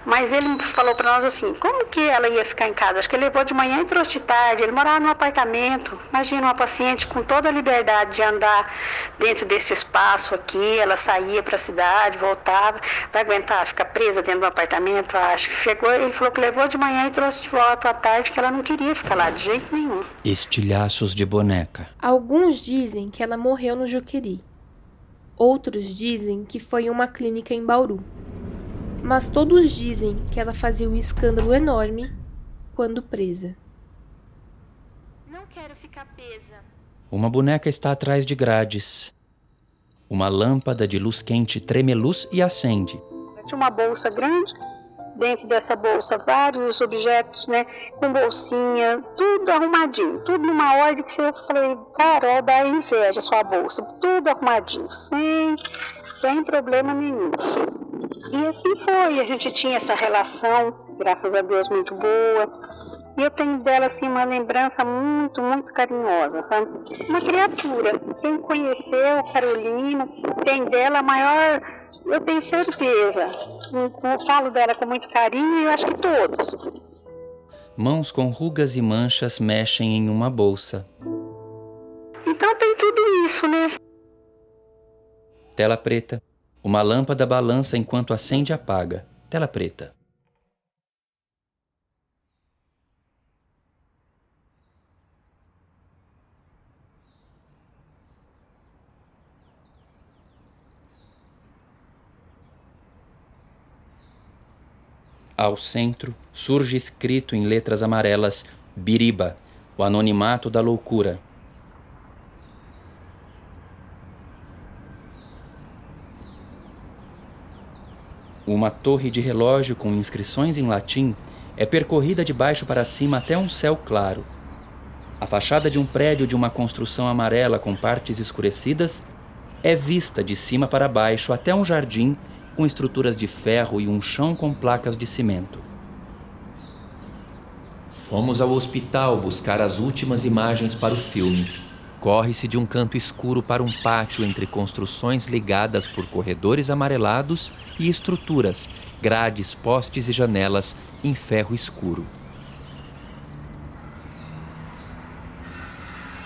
S9: mas ele falou para nós assim, como que ela ia ficar em casa? Acho que ele levou de manhã e trouxe de tarde, ele morava num apartamento. Imagina uma paciente com toda a liberdade de andar dentro desse espaço aqui, ela saía para a cidade, voltava, vai aguentar ficar presa dentro do apartamento? Acho que chegou, ele falou que levou de manhã e trouxe de volta à tarde, que ela não queria ficar lá de jeito nenhum.
S1: Estilhaços de boneca.
S8: Alguns dizem que ela morreu no Juqueri. Outros dizem que foi em uma clínica em Bauru. Mas todos dizem que ela fazia um escândalo enorme quando presa. Não quero ficar presa.
S1: Uma boneca está atrás de grades. Uma lâmpada de luz quente treme luz e acende.
S9: Tinha uma bolsa grande, dentro dessa bolsa vários objetos, né, com bolsinha, tudo arrumadinho, tudo numa ordem que eu falei, Carol, dá inveja sua bolsa, tudo arrumadinho, sem problema nenhum. E assim foi, a gente tinha essa relação, graças a Deus, muito boa. E eu tenho dela, assim, uma lembrança muito, muito carinhosa, sabe? Uma criatura. Quem conheceu Carolina tem dela a maior, eu tenho certeza. Eu falo dela com muito carinho e eu acho que todos.
S1: Mãos com rugas e manchas mexem em uma bolsa.
S9: Então tem tudo isso, né?
S1: Tela preta. Uma lâmpada balança enquanto acende e apaga. Tela preta. Ao centro, surge escrito em letras amarelas, Biriba, o anonimato da loucura. Uma torre de relógio com inscrições em latim é percorrida de baixo para cima até um céu claro. A fachada de um prédio de uma construção amarela com partes escurecidas é vista de cima para baixo até um jardim com estruturas de ferro e um chão com placas de cimento. Fomos ao hospital buscar as últimas imagens para o filme. Corre-se de um canto escuro para um pátio entre construções ligadas por corredores amarelados e estruturas, grades, postes e janelas em ferro escuro.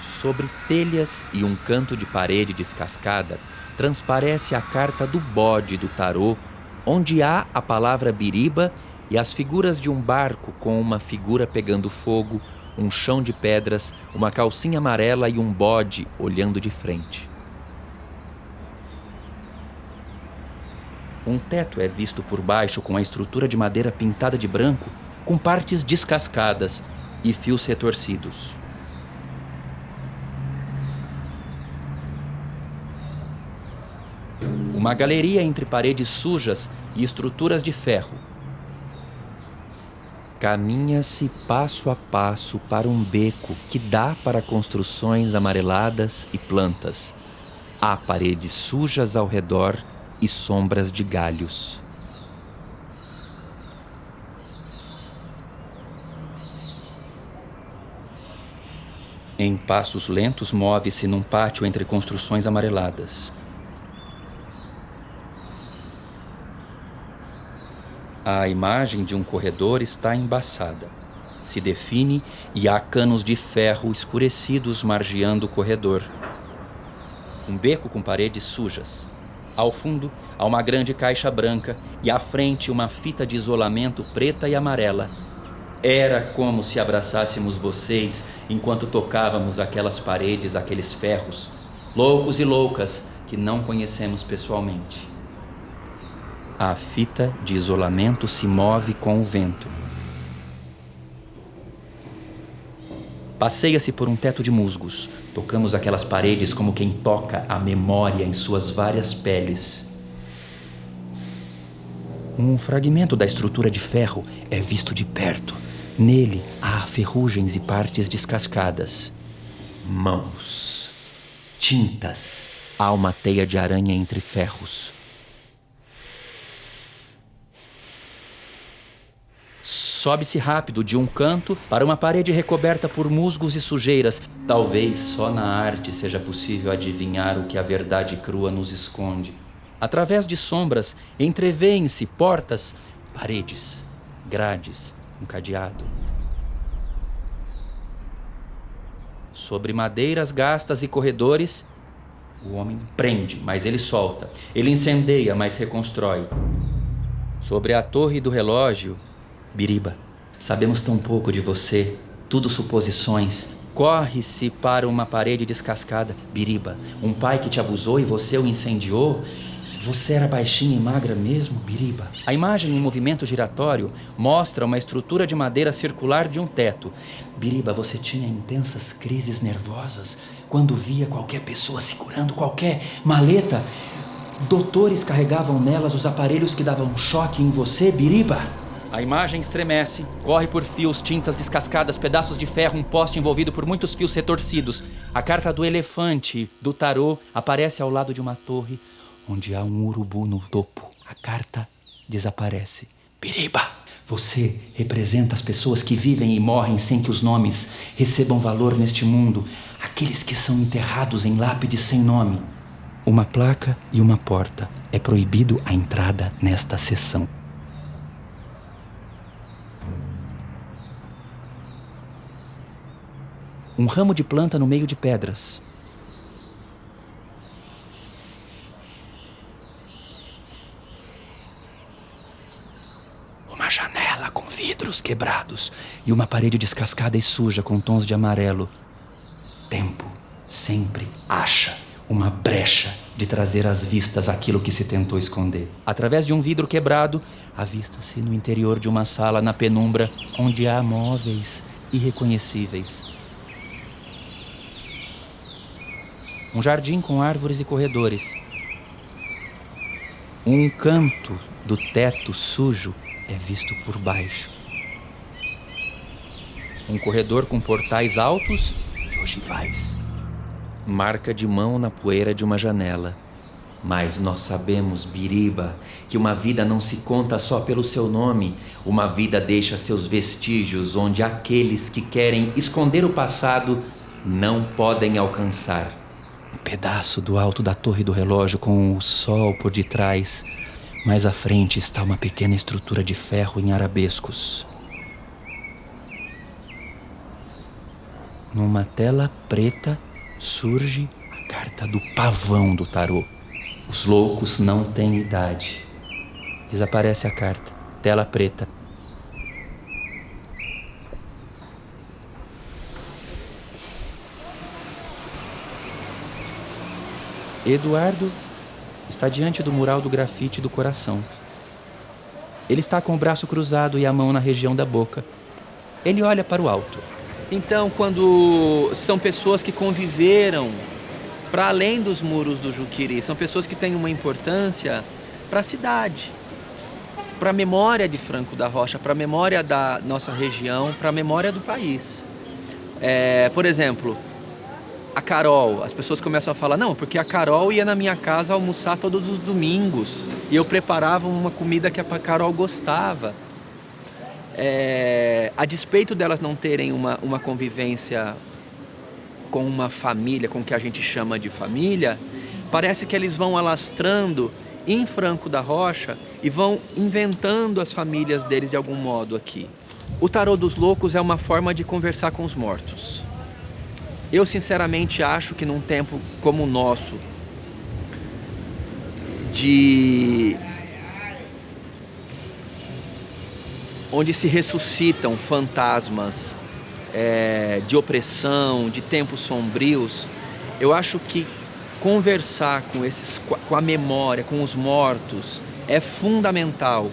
S1: Sobre telhas e um canto de parede descascada, transparece a carta do bode do tarô, onde há a palavra Biriba e as figuras de um barco com uma figura pegando fogo, um chão de pedras, uma calcinha amarela e um bode olhando de frente. Um teto é visto por baixo com a estrutura de madeira pintada de branco, com partes descascadas e fios retorcidos. Uma galeria entre paredes sujas e estruturas de ferro. Caminha-se passo a passo para um beco que dá para construções amareladas e plantas. Há paredes sujas ao redor e sombras de galhos. Em passos lentos, move-se num pátio entre construções amareladas. A imagem de um corredor está embaçada. Se define e há canos de ferro escurecidos margeando o corredor. Um beco com paredes sujas. Ao fundo, há uma grande caixa branca e à frente uma fita de isolamento preta e amarela. Era como se abraçássemos vocês enquanto tocávamos aquelas paredes, aqueles ferros, loucos e loucas que não conhecemos pessoalmente. A fita de isolamento se move com o vento. Passeia-se por um teto de musgos. Tocamos aquelas paredes como quem toca a memória em suas várias peles. Um fragmento da estrutura de ferro é visto de perto. Nele há ferrugens e partes descascadas. Mãos. Tintas. Há uma teia de aranha entre ferros. Sobe-se rápido de um canto para uma parede recoberta por musgos e sujeiras. Talvez só na arte seja possível adivinhar o que a verdade crua nos esconde. Através de sombras, entrevêem-se portas, paredes, grades, um cadeado. Sobre madeiras gastas e corredores, o homem prende, mas ele solta. Ele incendeia, mas reconstrói. Sobre a torre do relógio, Biriba, sabemos tão pouco de você, tudo suposições. Corre-se para uma parede descascada. Biriba, um pai que te abusou e você o incendiou? Você era baixinha e magra mesmo, Biriba? A imagem em movimento giratório mostra uma estrutura de madeira circular de um teto. Biriba, você tinha intensas crises nervosas quando via qualquer pessoa segurando qualquer maleta. Doutores carregavam nelas os aparelhos que davam choque em você, Biriba? A imagem estremece, corre por fios, tintas descascadas, pedaços de ferro, um poste envolvido por muitos fios retorcidos. A carta do elefante do tarô aparece ao lado de uma torre, onde há um urubu no topo. A carta desaparece. Biriba, você representa as pessoas que vivem e morrem sem que os nomes recebam valor neste mundo. Aqueles que são enterrados em lápides sem nome. Uma placa e uma porta. É proibido a entrada nesta seção. Um ramo de planta no meio de pedras. Uma janela com vidros quebrados e uma parede descascada e suja com tons de amarelo. Tempo sempre acha uma brecha de trazer às vistas aquilo que se tentou esconder. Através de um vidro quebrado, avista-se no interior de uma sala na penumbra onde há móveis irreconhecíveis. Um jardim com árvores e corredores. Um canto do teto sujo é visto por baixo. Um corredor com portais altos e ogivais. Marca de mão na poeira de uma janela. Mas nós sabemos, Biriba, que uma vida não se conta só pelo seu nome. Uma vida deixa seus vestígios onde aqueles que querem esconder o passado não podem alcançar. Um pedaço do alto da torre do relógio com o sol por detrás. Mais à frente está uma pequena estrutura de ferro em arabescos. Numa tela preta surge a carta do pavão do tarô. Os loucos não têm idade. Desaparece a carta. Tela preta. Eduardo está diante do mural do grafite do coração. Ele está com o braço cruzado e a mão na região da boca. Ele olha para o alto.
S2: Então, quando são pessoas que conviveram para além dos muros do Juquiri, são pessoas que têm uma importância para a cidade, para a memória de Franco da Rocha, para a memória da nossa região, para a memória do país. Por exemplo, a Carol, as pessoas começam a falar, não, porque a Carol ia na minha casa almoçar todos os domingos e eu preparava uma comida que a Carol gostava. A despeito delas não terem uma convivência com uma família, com o que a gente chama de família, parece que eles vão alastrando em Franco da Rocha e vão inventando as famílias deles de algum modo aqui. O tarô dos loucos é uma forma de conversar com os mortos. Eu sinceramente acho que num tempo como o nosso, onde se ressuscitam fantasmas de opressão, de tempos sombrios, eu acho que conversar com a memória, com os mortos, é fundamental.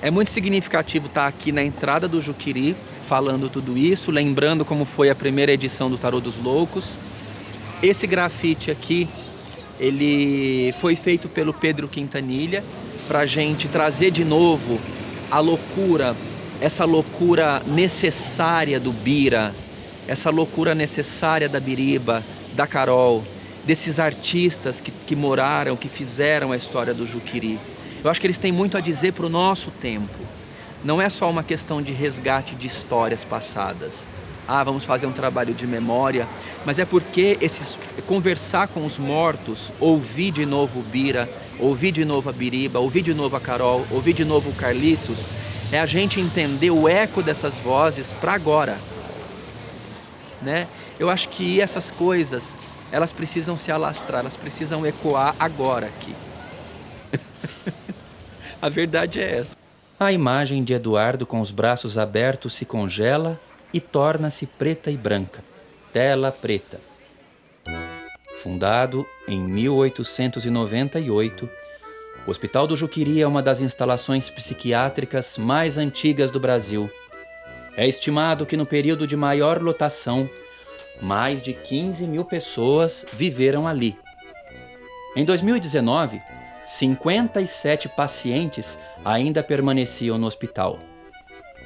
S2: É muito significativo estar aqui na entrada do Juquiri, falando tudo isso, lembrando como foi a primeira edição do Tarô dos Loucos. Esse grafite aqui, ele foi feito pelo Pedro Quintanilha, para a gente trazer de novo a loucura, essa loucura necessária do Bira, essa loucura necessária da Biriba, da Carol, desses artistas que moraram, que fizeram a história do Juquiri. Eu acho que eles têm muito a dizer para o nosso tempo. não é só uma questão de resgate de histórias passadas. Vamos fazer um trabalho de memória, mas é porque conversar com os mortos, ouvir de novo o Bira, ouvir de novo a Biriba, ouvir de novo a Carol, ouvir de novo o Carlitos, é a gente entender o eco dessas vozes para agora, né? Eu acho que essas coisas, elas precisam se alastrar, elas precisam ecoar agora aqui. A verdade é essa.
S1: A imagem de Eduardo com os braços abertos se congela e torna-se preta e branca. Tela preta. Fundado em 1898, o Hospital do Juqueri é uma das instalações psiquiátricas mais antigas do Brasil. É estimado que no período de maior lotação, mais de 15 mil pessoas viveram ali. Em 2019, 57 pacientes ainda permaneciam no hospital.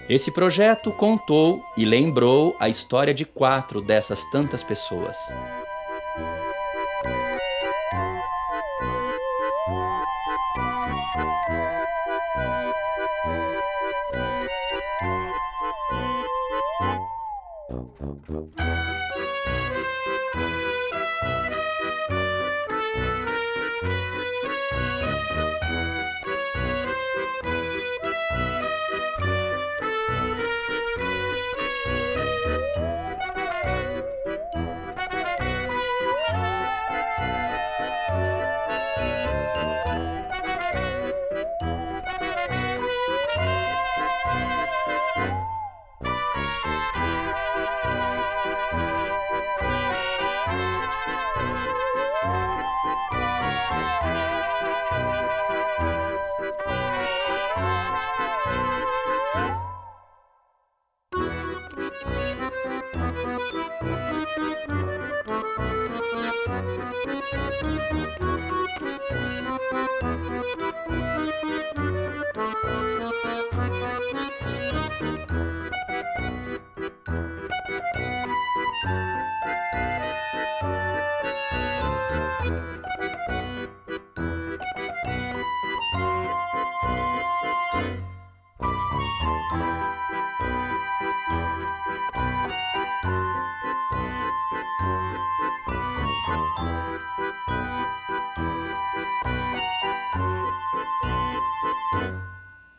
S1: Esse projeto contou e lembrou a história de 4 dessas tantas pessoas.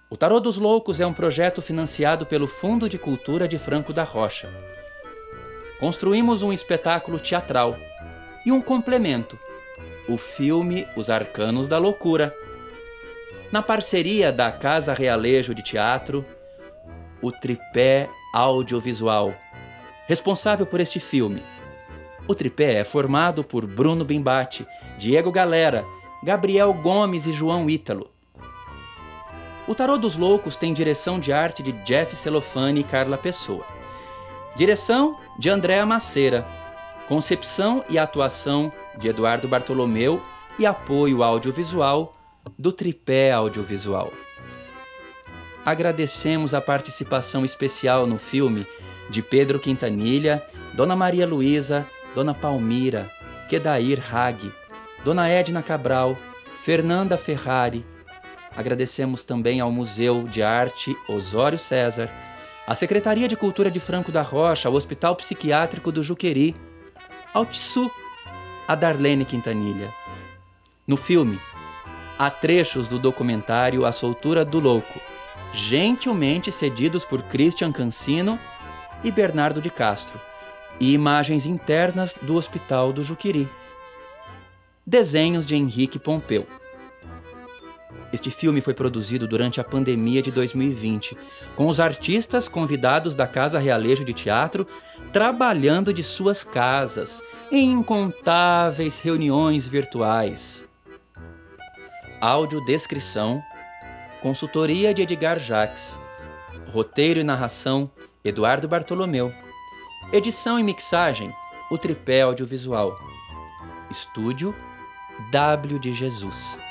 S1: O Tarô dos Loucos é um projeto financiado pelo Fundo de Cultura de Franco da Rocha. Construímos um espetáculo teatral e um complemento, o filme Os Arcanos da Loucura, na parceria da Casa Realejo de Teatro, o Tripé Audiovisual, responsável por este filme. O tripé é formado por Bruno Bimbati, Diego Galera, Gabriel Gomes e João Ítalo. O Tarô dos Loucos tem direção de arte de Jeff Celofane e Carla Pessoa. Direção de Andréa Macera. Concepção e atuação de Eduardo Bartolomeu e apoio audiovisual do Tripé Audiovisual. Agradecemos a participação especial no filme de Pedro Quintanilha, Dona Maria Luísa, Dona Palmira, Kedair Hag, Dona Edna Cabral, Fernanda Ferrari. Agradecemos também ao Museu de Arte Osório César, à Secretaria de Cultura de Franco da Rocha, ao Hospital Psiquiátrico do Juqueri, ao TSU, a Darlene Quintanilha. No filme, há trechos do documentário A Soltura do Louco, gentilmente cedidos por Christian Cancino e Bernardo de Castro, e imagens internas do Hospital do Juqueri. Desenhos de Henrique Pompeu. Este filme foi produzido durante a pandemia de 2020, com os artistas convidados da Casa Realejo de Teatro trabalhando de suas casas, em incontáveis reuniões virtuais. Audiodescrição, consultoria de Edgar Jacques, roteiro e narração, Eduardo Bartolomeu, edição e mixagem, o Tripé Audiovisual, estúdio W de Jesus.